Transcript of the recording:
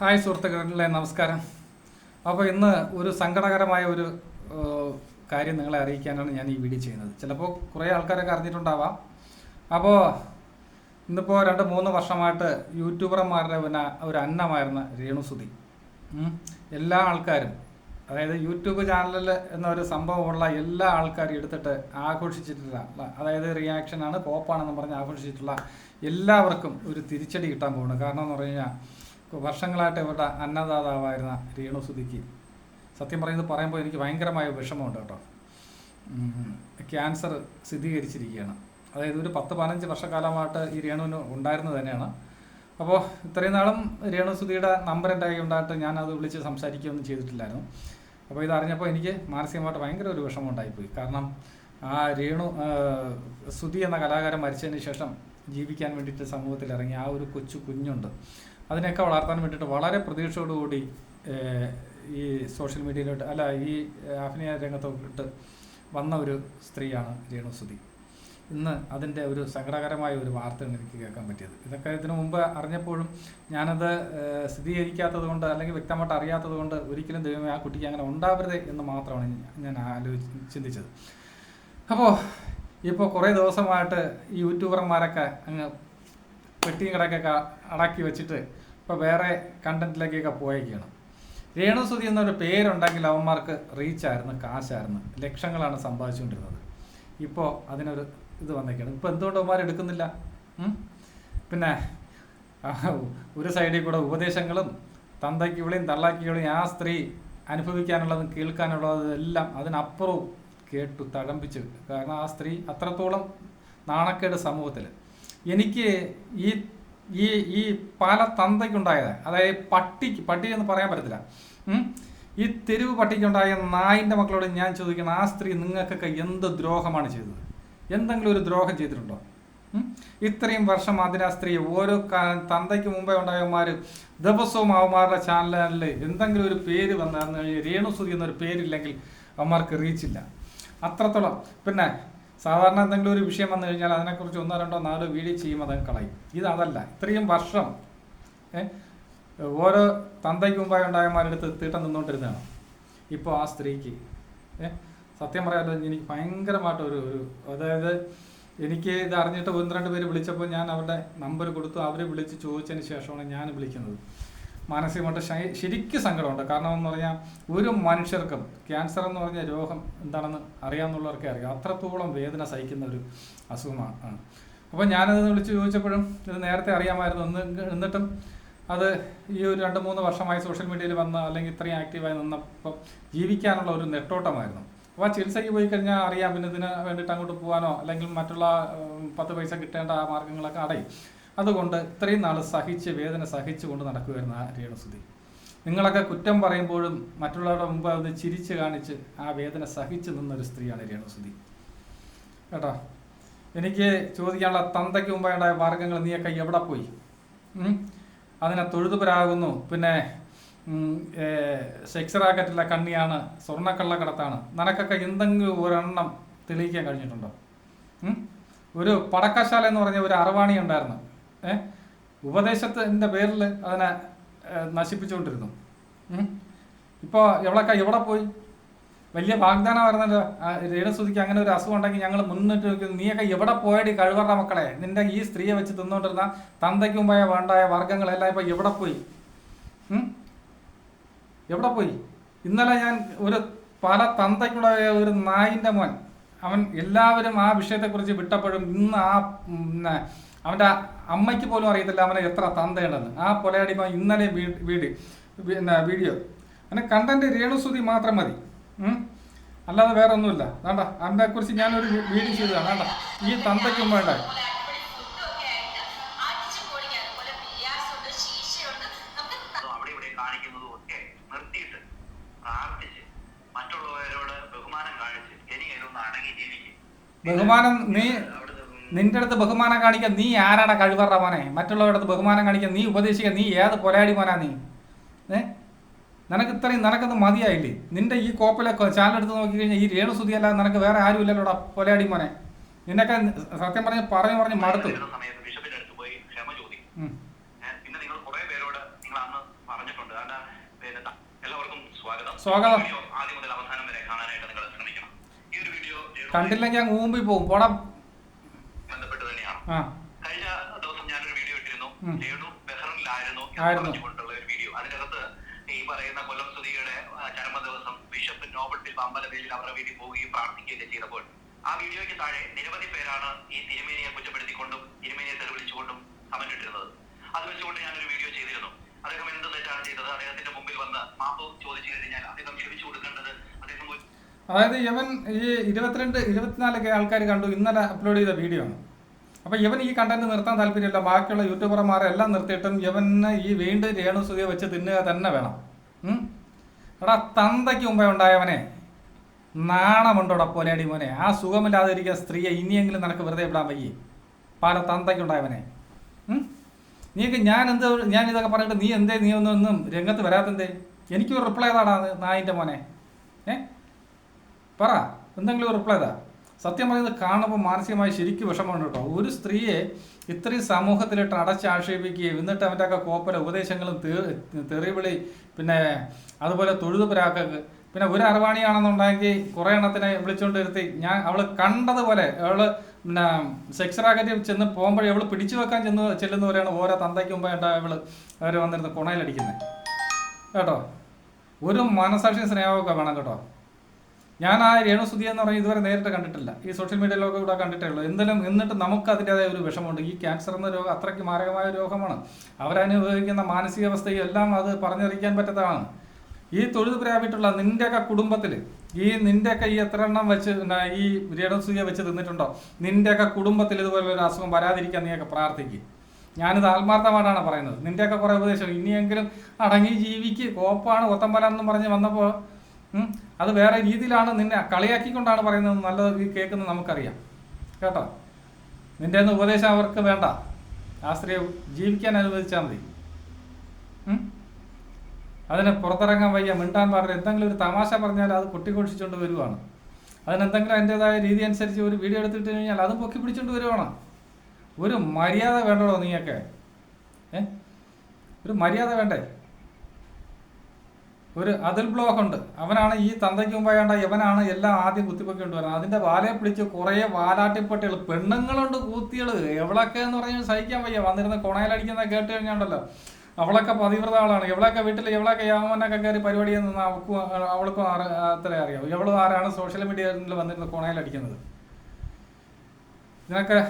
Hi സുഹൃത്തുക്കളെ, നമസ്കാരം. അപ്പോൾ ഇന്ന് ഒരു സങ്കടകരമായ ഒരു കാര്യം നിങ്ങളെ അറിയിക്കാനാണ് ഞാൻ ഈ വീഡിയോ ചെയ്യുന്നത്. ചിലപ്പോൾ കുറേ ആൾക്കാരൊക്കെ അറിഞ്ഞിട്ടുണ്ടാവാം. അപ്പോൾ ഇന്നിപ്പോൾ 2-3 വർഷമായിട്ട് യൂട്യൂബർമാരുടെ പിന്നെ ഒരു അന്നമായിരുന്ന രേണുസുതി എല്ലാ ആൾക്കാരും, അതായത് യൂട്യൂബ് ചാനലിൽ എന്നൊരു സംഭവമുള്ള എല്ലാ ആൾക്കാരും എടുത്തിട്ട് ആഘോഷിച്ചിട്ടുള്ള, അതായത് റിയാക്ഷനാണ് പോപ്പാണെന്ന് പറഞ്ഞ് ആഘോഷിച്ചിട്ടുള്ള എല്ലാവർക്കും ഒരു തിരിച്ചടി കിട്ടാൻ പോകുന്നു. കാരണം എന്ന് പറഞ്ഞു കഴിഞ്ഞാൽ വർഷങ്ങളായിട്ട് ഇവരുടെ അന്നദാതാവായിരുന്ന രേണുസുതിക്ക് സത്യം പറയുമ്പോൾ എനിക്ക് ഭയങ്കരമായ വിഷമമുണ്ട് കേട്ടോ. ക്യാൻസർ സ്ഥിരീകരിച്ചിരിക്കുകയാണ്. അതായത് ഒരു 10-15 വർഷക്കാലമായിട്ട് ഈ രേണുവിന് ഉണ്ടായിരുന്നത് തന്നെയാണ്. അപ്പോൾ ഇത്രയും നാളും രേണുസുതിയുടെ നമ്പർ എൻ്റെ കയ്യിൽ ഉണ്ടായിട്ട് ഞാനത് വിളിച്ച് സംസാരിക്കുകയൊന്നും ചെയ്തിട്ടില്ലായിരുന്നു. അപ്പോൾ ഇതറിഞ്ഞപ്പോൾ എനിക്ക് മാനസികമായിട്ട് ഭയങ്കര ഒരു വിഷമം ഉണ്ടായിപ്പോയി. കാരണം ആ സുതി എന്ന കലാകാരൻ മരിച്ചതിന് ശേഷം ജീവിക്കാൻ വേണ്ടിയിട്ട് സമൂഹത്തിൽ ഇറങ്ങി ആ ഒരു കുഞ്ഞുണ്ട്. അതിനെയൊക്കെ വളർത്താൻ വേണ്ടിയിട്ട് വളരെ പ്രതീക്ഷയോടുകൂടി ഈ സോഷ്യൽ മീഡിയയിലോട്ട് ഈ അഭിനയ രംഗത്തോട്ട് വന്ന ഒരു സ്ത്രീയാണ് രേണുസുതി. ഇന്ന് അതിൻ്റെ ഒരു സങ്കടകരമായ ഒരു വാർത്തയാണ് എനിക്ക് കേൾക്കാൻ പറ്റിയത്. ഇതൊക്കെ ഇതിനു മുമ്പ് അറിഞ്ഞപ്പോഴും ഞാനത് സ്ഥിരീകരിക്കാത്തത് കൊണ്ട് അല്ലെങ്കിൽ വ്യക്തമായിട്ട് അറിയാത്തത് കൊണ്ട് ഒരിക്കലും ദൈവമേ ആ കുട്ടിക്ക് അങ്ങനെ ഉണ്ടാവരുത് എന്ന് മാത്രമാണ് ഞാൻ ചിന്തിച്ചത്. അപ്പോൾ ഇപ്പോൾ കുറേ ദിവസമായിട്ട് ഈ യൂട്യൂബർമാരൊക്കെ അങ്ങ് പെട്ടിയും കിടക്കൊക്കെ അടക്കി വെച്ചിട്ട് ഇപ്പോൾ വേറെ കണ്ടന്റിലേക്കൊക്കെ പോയേക്കാണ്. രേണുസുതി എന്നൊരു പേരുണ്ടെങ്കിൽ അവന്മാർക്ക് റീച്ചായിരുന്നു, കാശായിരുന്നു, ലക്ഷങ്ങളാണ് സമ്പാദിച്ചുകൊണ്ടിരുന്നത്. ഇപ്പോൾ അതിനൊരു ഇത് വന്നേക്കാണ്. ഇപ്പോൾ എന്തുകൊണ്ട് അവന്മാർ എടുക്കുന്നില്ല? പിന്നെ ഒരു സൈഡിൽ കൂടെ ഉപദേശങ്ങളും തന്തയ്ക്ക് വിളിയും തള്ളാക്കി വിളിയും ആ സ്ത്രീ അനുഭവിക്കാനുള്ളതും കേൾക്കാനുള്ളതും എല്ലാം അതിനപ്പുറവും കേട്ടു തഴമ്പിച്ച്. കാരണം ആ സ്ത്രീ അത്രത്തോളം നാണക്കേട് സമൂഹത്തിൽ. എനിക്ക് ഈ ഈ ഈ പല തന്തയ്ക്കുണ്ടായത്, അതായത് പട്ടി എന്ന് പറയാൻ പറ്റത്തില്ല, ഈ തെരുവ് പട്ടിക്കുണ്ടായ നായിൻ്റെ മക്കളോട് ഞാൻ ചോദിക്കണം, ആ സ്ത്രീ നിങ്ങൾക്കൊക്കെ എന്ത് ദ്രോഹമാണ് ചെയ്തത്? എന്തെങ്കിലും ഒരു ദ്രോഹം ചെയ്തിട്ടുണ്ടോ? ഇത്രയും വർഷം അതിനാ സ്ത്രീ ഓരോ തന്തയ്ക്ക് മുമ്പേ ഉണ്ടായവന്മാർ ദിവസവും അവന്മാരുടെ ചാനലിൽ എന്തെങ്കിലും ഒരു പേര് വന്നു രേണുസുതി എന്നൊരു പേരില്ലെങ്കിൽ അവന്മാർക്ക് റീച്ചില്ല അത്രത്തോളം. പിന്നെ സാധാരണ എന്തെങ്കിലും ഒരു വിഷയം വന്നു കഴിഞ്ഞാൽ അതിനെക്കുറിച്ച് 1, 2, 4 വീഡിയോ ചെയ്യുമ്പോൾ അത് കളയും. ഇതല്ല, ഇത്രയും വർഷം ഓരോ തന്തയ്ക്ക് മുമ്പായി ഉണ്ടായമാരെടുത്ത് തീട്ടം നിന്നുകൊണ്ടിരുന്നതാണ്. ഇപ്പോൾ ആ സ്ത്രീക്ക് സത്യം പറയാമല്ലോ, എനിക്ക് ഭയങ്കരമായിട്ട് ഒരു അതായത് എനിക്ക് ഇത് അറിഞ്ഞിട്ട് 1-2 പേര് വിളിച്ചപ്പോൾ ഞാൻ അവരുടെ നമ്പർ കൊടുത്തു. അവർ വിളിച്ച് ചോദിച്ചതിന് ശേഷമാണ് ഞാൻ വിളിക്കുന്നത്. മാനസികമായിട്ട് ശരിക്കും സങ്കടമുണ്ട്. കാരണം എന്ന് പറഞ്ഞാൽ ഒരു മനുഷ്യർക്കും ക്യാൻസർ എന്ന് പറഞ്ഞ രോഗം എന്താണെന്ന് അറിയാമെന്നുള്ളവർക്കേ അറിയാം. അത്രത്തോളം വേദന സഹിക്കുന്ന ഒരു അസുഖമാണ്. അപ്പോൾ ഞാനത് വിളിച്ച് ചോദിച്ചപ്പോഴും ഇത് നേരത്തെ അറിയാമായിരുന്നു. എന്നിട്ടും അത് ഈ ഒരു 2-3 വർഷമായി സോഷ്യൽ മീഡിയയിൽ വന്ന് അല്ലെങ്കിൽ ഇത്രയും ആക്റ്റീവായി നിന്നപ്പോൾ ജീവിക്കാനുള്ള ഒരു നെട്ടോട്ടമായിരുന്നു. അപ്പോൾ ആ ചികിത്സയ്ക്ക് പോയി കഴിഞ്ഞാൽ അറിയാം, പിന്നെ ഇതിന് വേണ്ടിയിട്ട് അങ്ങോട്ട് പോകാനോ അല്ലെങ്കിൽ മറ്റുള്ള 10 പൈസ കിട്ടേണ്ട ആ മാർഗ്ഗങ്ങളൊക്കെ അടയും. അതുകൊണ്ട് ഇത്രയും നാൾ വേദന സഹിച്ചുകൊണ്ട് നടക്കുമായിരുന്നു ആ രേണുസുതി. നിങ്ങളൊക്കെ കുറ്റം പറയുമ്പോഴും മറ്റുള്ളവരുടെ മുമ്പ് അത് ചിരിച്ച് കാണിച്ച് ആ വേദന സഹിച്ചു നിന്നൊരു സ്ത്രീയാണ് രേണുസുതി കേട്ടോ. എനിക്ക് ചോദിക്കാനുള്ള തന്തയ്ക്ക് മുമ്പായ മാർഗങ്ങൾ നീയൊക്കെ എവിടെ പോയി? അതിനെ തൊഴുതുപരാകുന്നു. പിന്നെ സെക്സ് റാക്കറ്റിലെ കണ്ണിയാണ്, സ്വർണ്ണക്കള്ളക്കടത്താണ്. നിനക്കൊക്കെ എന്തെങ്കിലും ഒരെണ്ണം തെളിയിക്കാൻ കഴിഞ്ഞിട്ടുണ്ടോ? ഒരു പടക്കശാല എന്ന് പറഞ്ഞ ഒരു അറവാണി ഉണ്ടായിരുന്നു. ഉപദേശത്തിൻ്റെ പേരിൽ അതിനെ നശിപ്പിച്ചുകൊണ്ടിരുന്നു. ഇപ്പോൾ എവിടെ പോയി? വലിയ വാഗ്ദാനമായിരുന്നല്ലോ രേണുസുതിക്ക് അങ്ങനെ ഒരു അസുഖം ഉണ്ടെങ്കിൽ ഞങ്ങൾ മുന്നിട്ട് നിൽക്കുന്നു. നീയൊക്കെ എവിടെ പോയടി കഴിവറ മക്കളെ? നിന്റെ ഈ സ്ത്രീയെ വെച്ച് തിന്നുകൊണ്ടിരുന്ന തന്തയ്ക്ക് മുമ്പായ വേണ്ടായ വർഗ്ഗങ്ങളെല്ലാം ഇപ്പോൾ എവിടെ പോയി? ഇന്നലെ ഞാൻ പല തന്തയ്ക്കുണ്ടായ ഒരു നായിൻ്റെ മോൻ, അവൻ എല്ലാവരും ആ വിഷയത്തെക്കുറിച്ച് വിട്ടപ്പോഴും ഇന്ന് അവൻ്റെ അമ്മയ്ക്ക് പോലും അറിയത്തില്ല അവനെ എത്ര തന്തയുണ്ടെന്ന്. ആ പൊലയടിമ ഇന്നലെ വീഡിയോ അങ്ങനെ കണ്ടന്റ് രേണുസുതി മാത്രം മതി, അല്ലാതെ വേറെ ഒന്നുമില്ല. വേണ്ട, അവനെ കുറിച്ച് ഞാനൊരു വീഡിയോ ചെയ്തതാണ്. വേണ്ട, ഈ തന്തയ്ക്ക് മുമ്പ് ബഹുമാനം നിന്റെ അടുത്ത് ബഹുമാനം കാണിക്കാൻ നീ ആരാടാ കഴിവറ മോനെ? മറ്റുള്ളവരുടെ അടുത്ത് ബഹുമാനം കാണിക്കാൻ നീ ഉപദേശിക്കാൻ നീ ഏത് പൊലയാടി മോനാ നീ? നിനക്കൊന്ന് മതിയായില്ലേ? നിന്റെ ഈ കോപ്പിലൊക്കെ ചാനലെടുത്ത് നോക്കിക്കഴിഞ്ഞാൽ ഈ രേണുസുതി അല്ലാതെ നിനക്ക് വേറെ ആരും ഇല്ലല്ലോടാ പൊലയാടി മോനെ. നിന്നൊക്കെ സത്യം പറഞ്ഞ് മടുത്തു. സ്വാഗതം. കണ്ടില്ലെങ്കിൽ ഞാൻ ഊമ്പി പോകും. പോടാ. ബന്ധപ്പെട്ട് തന്നെയാണ്. കഴിഞ്ഞ ദിവസം ഞാനൊരു വീഡിയോ ഇട്ടിരുന്നു. രേണു ബഹ്റിനിലായിരുന്നു പറഞ്ഞുകൊണ്ടുള്ള ഒരു വീഡിയോ. അതിനകത്ത് ഈ പറയുന്ന കൊല്ലം സുധിയുടെ ചരമ ദിവസം ബിഷപ്പ് നോബിൾ അമ്പലവേലിൽ അവരുടെ വീട്ടിൽ പോവുകയും പ്രാർത്ഥിക്കുകയൊക്കെ ചെയ്തപ്പോൾ ആ വീഡിയോയ്ക്ക് താഴെ നിരവധി പേരാണ് ഈ തിരുമേനിയെ കുറ്റപ്പെടുത്തിക്കൊണ്ടും തിരുമേനിയെ തെറിവിളിച്ചുകൊണ്ടും കമന്റ് ഇട്ടിരുന്നത്. അത് വെച്ചുകൊണ്ട് ഞാനൊരു വീഡിയോ ചെയ്തിരുന്നു. അദ്ദേഹം എന്ത് തെറ്റാണ് ചെയ്തത്? അദ്ദേഹത്തിന്റെ മുമ്പിൽ വന്ന് മാപ്പ് ചോദിച്ചു കഴിഞ്ഞാൽ അദ്ദേഹം ക്ഷമിച്ചു കൊടുക്കേണ്ടത് അദ്ദേഹം. അതായത് ഇവൻ ഈ 24 ആൾക്കാർ കണ്ടു ഇന്നലെ അപ്ലോഡ് ചെയ്ത വീഡിയോ ആണ്. അപ്പോൾ ഇവൻ ഈ കണ്ടന്റ് നിർത്താൻ താല്പര്യമില്ല. ബാക്കിയുള്ള യൂട്യൂബർമാരെല്ലാം നിർത്തിയിട്ടും ഇവന് ഈ വീണ്ടും രേണു സുധിയെ വെച്ച് തിന്നുക തന്നെ വേണം. എടാ, തന്തയ്ക്ക് മുമ്പേ ഉണ്ടായവനെ നാണമുണ്ടോടാ പോലെയടി മോനെ. ആ സുഖമില്ലാതിരിക്കുന്ന സ്ത്രീയെ ഇനിയെങ്കിലും നിനക്ക് വെറുതെ വിടാൻ വയ്യേ? പല തന്തയ്ക്കുണ്ടായവനെ. നീക്ക് ഞാൻ ഇതൊക്കെ പറഞ്ഞിട്ട് നീ ഒന്നും രംഗത്ത് വരാത്തെന്തേ? എനിക്കൊരു റിപ്ലൈ താടാ നായിൻ്റെ മോനെ. പറ, എന്തെങ്കിലും റിപ്ലൈ താ. സത്യം പറയുന്നത് കാണുമ്പോൾ മാനസികമായി ശരിക്കും വിഷമമുണ്ട് കേട്ടോ. ഒരു സ്ത്രീയെ ഇത്രയും സമൂഹത്തിലിട്ട് അടച്ചാക്ഷേപിക്കുകയും എന്നിട്ട് അവൻ്റെയൊക്കെ കോപ്പല ഉപദേശങ്ങളും തെറിവിളി, പിന്നെ അതുപോലെ തൊഴുതുപുരാക്കൾക്ക്, പിന്നെ ഒരു അർവാണിയാണെന്നുണ്ടെങ്കിൽ കുറേ എണ്ണത്തിനെ വിളിച്ചുകൊണ്ട് ഇരുത്തി അവൾ കണ്ടതുപോലെ അവൾ പിന്നെ സെക്സ് റാക്കറ്റിൽ ചെന്ന് പോകുമ്പോഴേ അവൾ പിടിച്ചു വെക്കാൻ ചെല്ലുന്നവരെയാണ് ഓരോ തന്തയ്ക്ക് മുമ്പായിട്ട് അവർ വന്നിരുന്ന് കുണയിലടിക്കുന്നത് കേട്ടോ. ഒരു മനസാക്ഷി സ്നേഹമൊക്കെ വേണം കേട്ടോ. ഞാൻ ആ രേണു സുധി എന്ന് പറഞ്ഞാൽ ഇതുവരെ നേരിട്ട് കണ്ടിട്ടില്ല. ഈ സോഷ്യൽ മീഡിയയിലൊക്കെ ഇവിടെ കണ്ടിട്ടേ ഉള്ളൂ. എന്നിട്ട് നമുക്ക് അതിൻ്റെതായ ഒരു വിഷമമുണ്ട്. ഈ ക്യാൻസർ എന്ന രോഗം അത്രയ്ക്ക് മാരകമായ രോഗമാണ്. അവരനുഭവിക്കുന്ന മാനസികാവസ്ഥയും എല്ലാം അത് പറഞ്ഞറിയിക്കാൻ പറ്റാത്തതാണ്. ഈ തൊഴുതുപുരാവിട്ടുള്ള നിൻ്റെയൊക്കെ കുടുംബത്തിൽ നിൻ്റെയൊക്കെ ഈ എത്ര എണ്ണം വെച്ച് ഈ രേണു സുധിയെ വെച്ച് തിന്നിട്ടുണ്ടോ? നിൻ്റെയൊക്കെ കുടുംബത്തിൽ ഇതുപോലെ ഒരു അസുഖം വരാതിരിക്കാൻ നീയൊക്കെ പ്രാർത്ഥിക്കും. ഞാനിത് ആത്മാർത്ഥമായിട്ടാണ് പറയുന്നത്. നിൻ്റെയൊക്കെ കുറേ ഉപദേശം ഇനിയെങ്കിലും അടങ്ങി ജീവിക്ക്. കോപ്പാണ് കൊത്തമ്പലാണെന്നും പറഞ്ഞ് വന്നപ്പോൾ അത് വേറെ രീതിയിലാണ് നിന്നെ കളിയാക്കിക്കൊണ്ടാണ് പറയുന്നത്. നല്ലത് കേൾക്കുന്നത് നമുക്കറിയാം കേട്ടോ. നിൻ്റെ ഒന്നും ഉപദേശം അവർക്ക് വേണ്ട. ആ സ്ത്രീയെ ജീവിക്കാൻ അനുവദിച്ചാൽ മതി. അതിനെ പുറത്തിറങ്ങാൻ വയ്യ, മിണ്ടാൻ പാടില്ല. എന്തെങ്കിലും ഒരു തമാശ പറഞ്ഞാൽ അത് പൊട്ടിക്കൊഴിച്ചുകൊണ്ട് വരുവാണ്. അതിനെന്തെങ്കിലും അതിൻ്റെതായ രീതി അനുസരിച്ച് ഒരു വീഡിയോ എടുത്തിട്ട് കഴിഞ്ഞാൽ അതും പൊക്കി പിടിച്ചുകൊണ്ട് വരുവാണ്. ഒരു മര്യാദ വേണ്ടടോ നീയൊക്കെ. ഒരു മര്യാദ വേണ്ടേ? ഒരു അതിൽ ബ്ലോക്ക് ഉണ്ട്. അവനാണ് ഈ തന്തയ്ക്ക് മുമ്പായണ്ട ഇവനാണ് എല്ലാം ആദ്യം കുത്തിപ്പൊക്കി കൊണ്ടുവരുന്നത്. അതിൻ്റെ വാലയെ പിടിച്ച് കുറേ വാലാട്ടിപ്പട്ടികൾ, പെണ്ണുങ്ങളുണ്ട് കൂത്തികൾ, എവളൊക്കെ എന്ന് പറഞ്ഞാൽ സഹിക്കാൻ വയ്യ. വന്നിരുന്ന് കൊണയിലടിക്കുന്ന കേട്ട് കഴിഞ്ഞാണ്ടല്ലോ, അവളൊക്കെ പതിവ്രത ആളാണ്. എവളൊക്കെ വീട്ടിൽ എവളൊക്കെ യാമനൊക്കെ കയറി പരിപാടി നിന്ന് അവൾക്കും അത്ര അറിയാം. എവളും ആരാണ് സോഷ്യൽ മീഡിയയിൽ വന്നിരുന്ന് കൊണയിലടിക്കുന്നത്? ഇതിനൊക്കെ